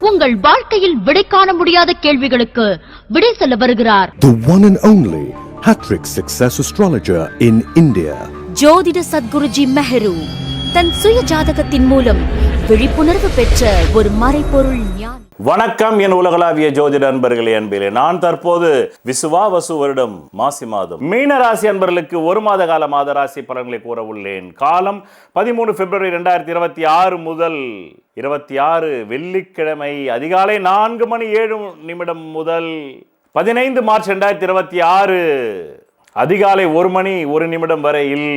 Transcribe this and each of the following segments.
உங்கள் வாழ்க்கையில் விடை காண முடியாத கேள்விகளுக்கு விடை சொல்ல வருகிறார். The one and only Hattrick Success Astrologer in India. ஜோதிட சத்குருஜி மெஹரு தன் சுய ஜாதகத்தின் மூலம் விழிப்புணர்வு பெற்ற ஒரு மறைபொருள் ஞானி. வணக்கம் என் உலகளாவிய ஜோதிட அன்பர்களே, அன்பிலே நான் தற்போது விசுவாவசு வருடம் மாசி மாதம் மீனராசி அன்பர்களுக்கு ஒரு மாத கால மாத ராசி பலன்களை கூற உள்ளேன். காலம் 13 பிப்ரவரி 2026 முதல் 26 வெள்ளிக்கிழமை அதிகாலை 4:07 முதல் 15 மார்ச் 2026 அதிகாலை 1:01 வரையில்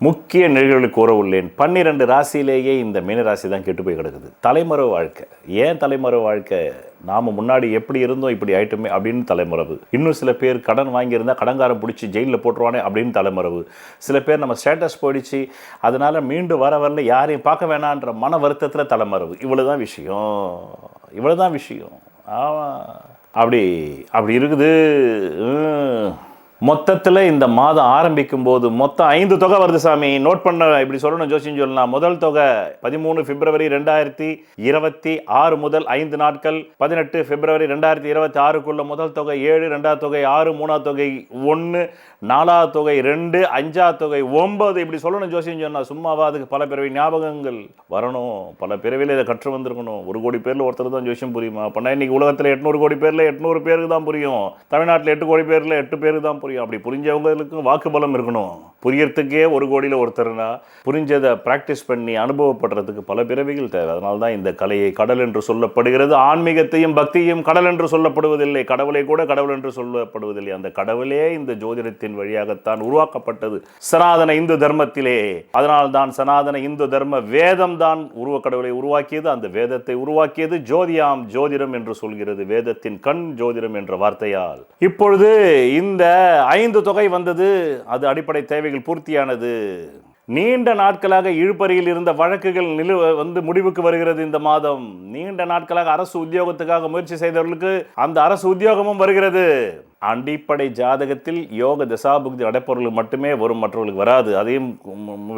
முக்கிய நிகழ்வுகளுக்கு கூற உள்ளேன். 12 ராசியிலேயே இந்த மீனராசி தான் கெட்டு போய் கிடக்குது. தலைமறைவு வாழ்க்கை. ஏன் தலைமறைவு வாழ்க்கை? நாம் முன்னாடி எப்படி இருந்தோம் இப்படி ஆயிட்டுமே அப்படின்னு தலைமறைவு. இன்னும் சில பேர் கடன் வாங்கியிருந்தால் கடன்காரம் பிடிச்சி ஜெயிலில் போட்டுருவானே அப்படின்னு தலைமறைவு. சில பேர் நம்ம ஸ்டேட்டஸ் போயிடுச்சு அதனால் மீண்டும் வரல யாரையும் பார்க்க வேணான்ற மன வருத்தத்தில் தலைமறைவு. இவ்வளோதான் விஷயம். அப்படி இருக்குது. மொத்தத்தில் இந்த மாதம் ஆரம்பிக்கும் போது மொத்தம் 5 தொகை வருது சாமி. நோட் பண்ண இப்படி சொல்லணும் ஜோசியம் சொல்லலாம். முதல் தொகை 13 பிப்ரவரி 2026 முதல் 5 நாட்கள், 18 பிப்ரவரி 2026க்குள்ள முதல் தொகை 7, 2வது தொகை 6, 3வது தொகை 1, 4வது தொகை 2, 5வது தொகை 9 இப்படி சொல்லணும் ஜோசியம் சொன்னால் சும்மாவா? அதுக்கு பல பிறவி ஞாபகங்கள் வரணும், பல பிறவியில் இதை கற்று வந்திருக்கணும். 1 கோடி பேரில் ஒருத்தர் தான் ஜோசியம் புரியுமா? பண்ணா இன்னைக்கு உலகத்தில் 800 கோடி பேரில் 800 பேருக்கு தான் புரியும். தமிழ்நாட்டில் 8 கோடி பேரில் 8 பேருக்கு தான் புரியும். அப்படி புரிஞ்சவங்களுக்கும் வாக்கு பலம் இருக்கணும். புரியறதுக்கே 1 கோடியில் ஒருத்தர்னா புரிஞ்சதை பிராக்டிஸ் பண்ணி அனுபவப்படுறதுக்கு பல பிறவிகள் தேவை. அதனால தான் இந்த கலையை கடல் என்று சொல்லப்படுகிறது. ஆன்மீகத்தையும் பக்தியும் கடல் என்று சொல்லப்படுவதில்லை. கடவுளை கூட கடவுள் என்று சொல்லப்படுவதில்லை. அந்த கடவுளே இந்த ஜோதிடத்தின் வழியாகத்தான் உருவாக்கப்பட்டது சனாதன இந்து தர்மத்திலே. அதனால்தான் சனாதன இந்து தர்ம வேதம் தான் உருவ கடவுளை உருவாக்கியது. அந்த வேதத்தை உருவாக்கியது ஜோதிடம் என்று சொல்கிறது. வேதத்தின் கண் ஜோதிடம் என்ற வார்த்தையால். இப்பொழுது இந்த 5 தொகை வந்தது. அது அடிப்படை தேவைகள் பூர்த்தியானது. நீண்ட நாட்களாக இழுபறியில் இருந்த வழக்குகள் முடிவுக்கு வருகிறது இந்த மாதம். நீண்ட நாட்களாக அரசு உத்தியோகத்துக்காக முயற்சி செய்தவர்களுக்கு அந்த அரசு உத்தியோகமும் வருகிறது. அடிப்படை ஜாதகத்தில் யோக தசாபுக்தி அடைப்பவர்களுக்கு மட்டுமே வரும், மற்றவர்களுக்கு வராது. அதையும்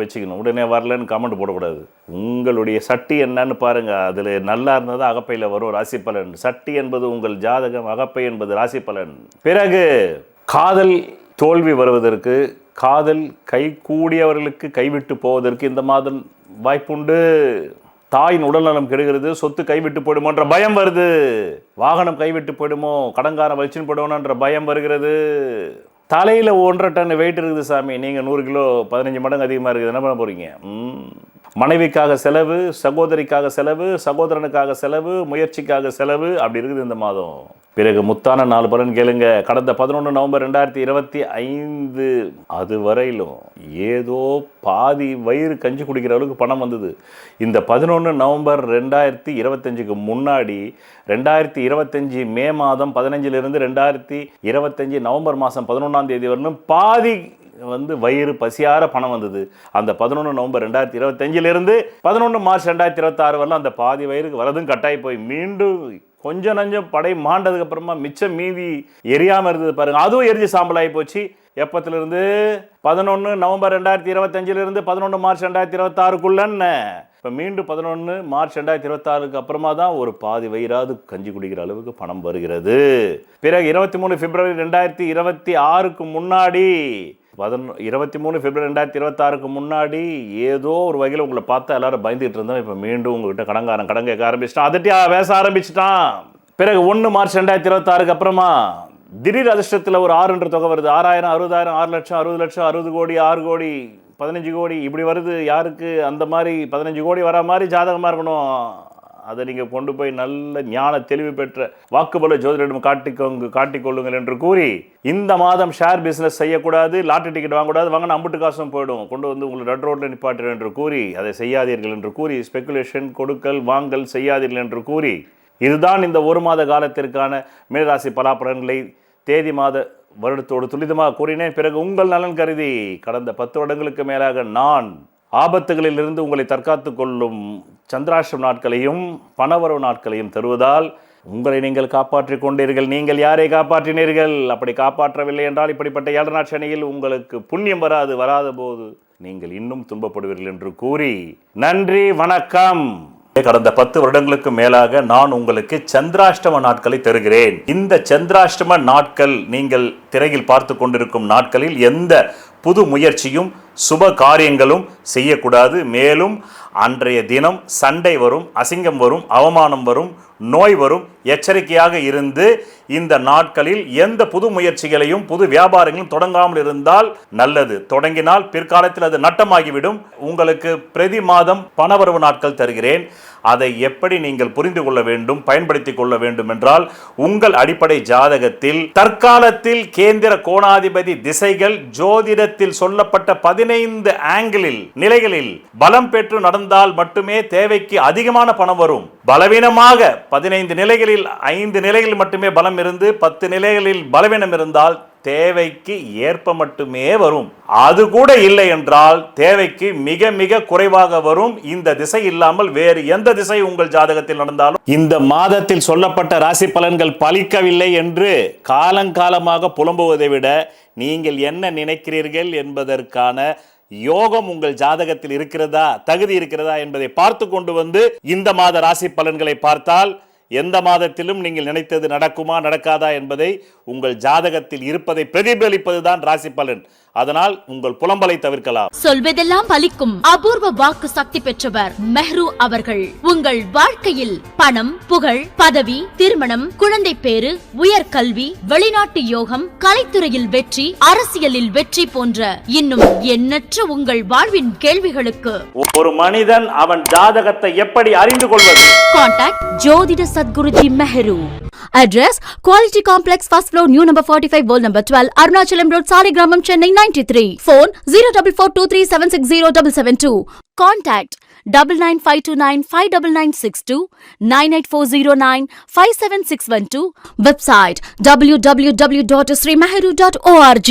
வச்சுக்கணும். உடனே வரலன்னு கமெண்ட் போடக்கூடாது. உங்களுடைய சட்டி என்னன்னு பாருங்க. அதில் நல்லா இருந்தது அகப்பையில் வரும் ராசி பலன். சட்டி என்பது உங்கள் ஜாதகம், அகப்பை என்பது ராசி பலன். பிறகு காதல் தோல்வி வருவதற்கு, காதல் கை கூடியவர்களுக்கு கைவிட்டு போவதற்கு இந்த மாதம் வாய்ப்புண்டு. தாயின் உடல்நலம் கெடுகிறது, சொத்து கைவிட்டு போயிடுமோன்ற பயம் வருது. வாகனம் கைவிட்டு போயிடுமோ, கடன்காரம் வச்சுன்னு போயிடுவோன்ற பயம் வருகிறது. தலையில் 1.5 டன் வெயிட் இருக்குது சாமி. நீங்கள் 100 கிலோ 15 மடங்கு அதிகமாக இருக்குது. என்ன பண்ண போகிறீங்க? மனைவிக்காக செலவு, சகோதரிக்காக செலவு, சகோதரனுக்காக செலவு, முயற்சிக்காக செலவு, அப்படி இருக்குது இந்த மாதம். பிறகு முத்தான 4 பலன் கேளுங்க. கடந்த 11 நவம்பர் 2025 அது வரையிலும் ஏதோ பாதி வயிறு கஞ்சி குடிக்கிற அளவுக்கு பணம் வந்தது. இந்த 11 நவம்பர் 2025க்கு முன்னாடி 2025 மே மாதம் 15லிருந்து 2025 நவம்பர் மாதம் 11ஆம் தேதி வரலும் பாதி வயிறு பசியார பணம் வந்தது. அந்த 11 நவம்பர் 2025லிருந்து 11 மார்ச் 2026 வரலாம் அந்த பாதி வயிறுக்கு வரதும் கட்டாயி போய் மீண்டும் கொஞ்சம் நஞ்சம் படை மாண்டதுக்கு அப்புறமா மிச்சம் மீதி எரியாமல் இருந்தது பாருங்க. அதுவும் எரிஞ்சு சாம்பலாகி போச்சு. எப்பத்திலிருந்து? 11 நவம்பர் 2025லிருந்து 11 மார்ச் 2026க்குள்ளன்னு. இப்போ மீண்டும் 11 மார்ச் 2026க்கு அப்புறமா தான் ஒரு பாதி வயிறாவது கஞ்சி குடிக்கிற அளவுக்கு பணம் வருகிறது. பிறகு 23 பிப்ரவரி 2026க்கு முன்னாடி 23 பிப்ரவரி 2026க்கு முன்னாடி ஏதோ ஒரு வகையில் உங்களை பார்த்தா எல்லாரும் பயந்துகிட்டு இருந்தோம். இப்போ மீண்டும் உங்ககிட்ட கடன் கேட்க ஆரம்பிச்சிட்டான். அதட்டியா பேச ஆரம்பிச்சிட்டான். பிறகு 1 மார்ச் 2026க்கு அப்புறமா திடீர் அதிர்ஷ்டத்தில் ஒரு 6 தொகை வருது. 6000, 60,000, 6 லட்சம், 60 லட்சம், 60 கோடி, 6 கோடி, 15 கோடி இப்படி வருது. யாருக்கு? அந்த மாதிரி 15 கோடி வர மாதிரி ஜாதகமாக இருக்கணும். அதை நீங்கள் கொண்டு போய் நல்ல ஞான தெளிவு பெற்ற வாக்குபல ஜோதிடரிடம் காட்டிக்கொள்ளுங்கள் என்று கூறி, இந்த மாதம் ஷேர் பிஸ்னஸ் செய்யக்கூடாது, லாட்டரி டிக்கெட் வாங்கக்கூடாது, வாங்கினா அம்புட்டு காசும் போயிடும், கொண்டு வந்து உங்களை ரெட் ரோட்டில் நிப்பாட்டுறேன் என்று கூறி, அதை செய்யாதீர்கள் என்று கூறி, ஸ்பெகுலேஷன் கொடுக்கல் வாங்கல் செய்யாதீர்கள் என்று கூறி, இதுதான் இந்த 1 மாத காலத்திற்கான மீனராசி பலாபலன்களை தேதி மாத வருடத்தோடு துரிதமாக கூறினேன். பிறகு உங்கள் நலன் கருதி கடந்த 10 வருடங்களுக்கு மேலாக நான் ஆபத்துகளிலிருந்து உங்களை தற்காத்து கொள்ளும் சந்திராஷ்டம் நாட்களையும் பணவரவு நாட்களையும் தருவதால் உங்களை நீங்கள் காப்பாற்றிக் கொண்டீர்கள். நீங்கள் யாரை காப்பாற்றினீர்கள்? அப்படி காப்பாற்றவில்லை என்றால் இப்படிப்பட்ட 7 நாள் சனியில் உங்களுக்கு புண்ணியம் வராத போது நீங்கள் இன்னும் துன்பப்படுவீர்கள் என்று கூறி நன்றி, வணக்கம். கடந்த 10 வருடங்களுக்கு மேலாக நான் உங்களுக்கு சந்திராஷ்டம நாட்களை தருகிறேன். இந்த சந்திராஷ்டம நாட்கள் நீங்கள் திரையில் பார்த்து கொண்டிருக்கும் நாட்களில் எந்த புது முயற்சியும் சுப காரியங்களும் செய்யக்கூடாது. மேலும் அன்றைய தினம் சண்டை வரும், அசிங்கம் வரும், அவமானம் வரும், நோய் வரும். எச்சரிக்கையாக இருந்து இந்த நாட்களில் எந்த புது முயற்சிகளையும் புது வியாபாரங்களும் தொடங்காமல் இருந்தால் நல்லது. தொடங்கினால் பிற்காலத்தில் அது நட்டமாகிவிடும். உங்களுக்கு பிரதி மாதம் பணவரவு நாட்கள் தருகிறேன். அதை எப்படி நீங்கள் புரிந்து கொள்ள வேண்டும், பயன்படுத்திக் கொள்ள வேண்டும் என்றால், உங்கள் அடிப்படை ஜாதகத்தில் தற்காலத்தில் கேந்திர கோணாதிபதி திசைகள் ஜோதிடத்தில் சொல்லப்பட்ட 15 ஆங்கிளில் நிலைகளில் பலம் பெற்று நடந்தால் மட்டுமே தேவைக்கு அதிகமான பணம் வரும். பலவீனமாக 15 நிலைகளில் 5 நிலைகளில் மட்டுமே பலம் இருந்து 10 நிலைகளில் பலவீனம் இருந்தால் தேவைக்கு ஏற்ப மட்டுமே வரும். அது கூட இல்லை என்றால் தேவைக்கு மிக மிக குறைவாக வரும். இந்த திசை இல்லாமல் வேறு எந்த திசை உங்கள் ஜாதகத்தில் நடந்தாலும் இந்த மாதத்தில் சொல்லப்பட்ட ராசி பலன்கள் பலிக்கவில்லை என்று காலங்காலமாக புலம்புவதை விட நீங்கள் என்ன நினைக்கிறீர்கள் என்பதற்கான யோகம் உங்கள் ஜாதகத்தில் இருக்கிறதா, தகுதி இருக்கிறதா என்பதை பார்த்து கொண்டு வந்து இந்த மாத ராசி பலன்களை பார்த்தால் எந்த மாதத்திலும் நீங்கள் நினைத்தது நடக்குமா நடக்காதா என்பதை உங்கள் ஜாதகத்தில் இருப்பதை பிரதிபலிப்பதுதான் ராசி பலன். அதனால் உங்கள் புலம்பலை தவிர்க்கலாம். சொல்வதெல்லாம் பலிக்கும் அபூர்வ வாக்கு சக்தி பெற்றவர் மெஹ்ரு அவர்கள். உங்கள் வாழ்க்கையில் பணம், புகழ், பதவி, திருமணம், குழந்தை பேறு, உயர்கல்வி, வெளிநாட்டு யோகம், கலைத்துறையில் வெற்றி, அரசியலில் வெற்றி போன்ற இன்னும் எண்ணற்ற உங்கள் வாழ்வின் கேள்விகளுக்கு ஒரு மனிதன் அவன் ஜாதகத்தை எப்படி அறிந்து கொள்வது? கான்டாக்ட் ஜோதிட Sadguruji Mehru. Address Quality Complex, first floor, new number 45, wall number 12, Arunachalam Road, Saligramam, Chennai 93. Phone 0442376072. Contact 9952959962, 98409 57612. Website www.srimeheru.org.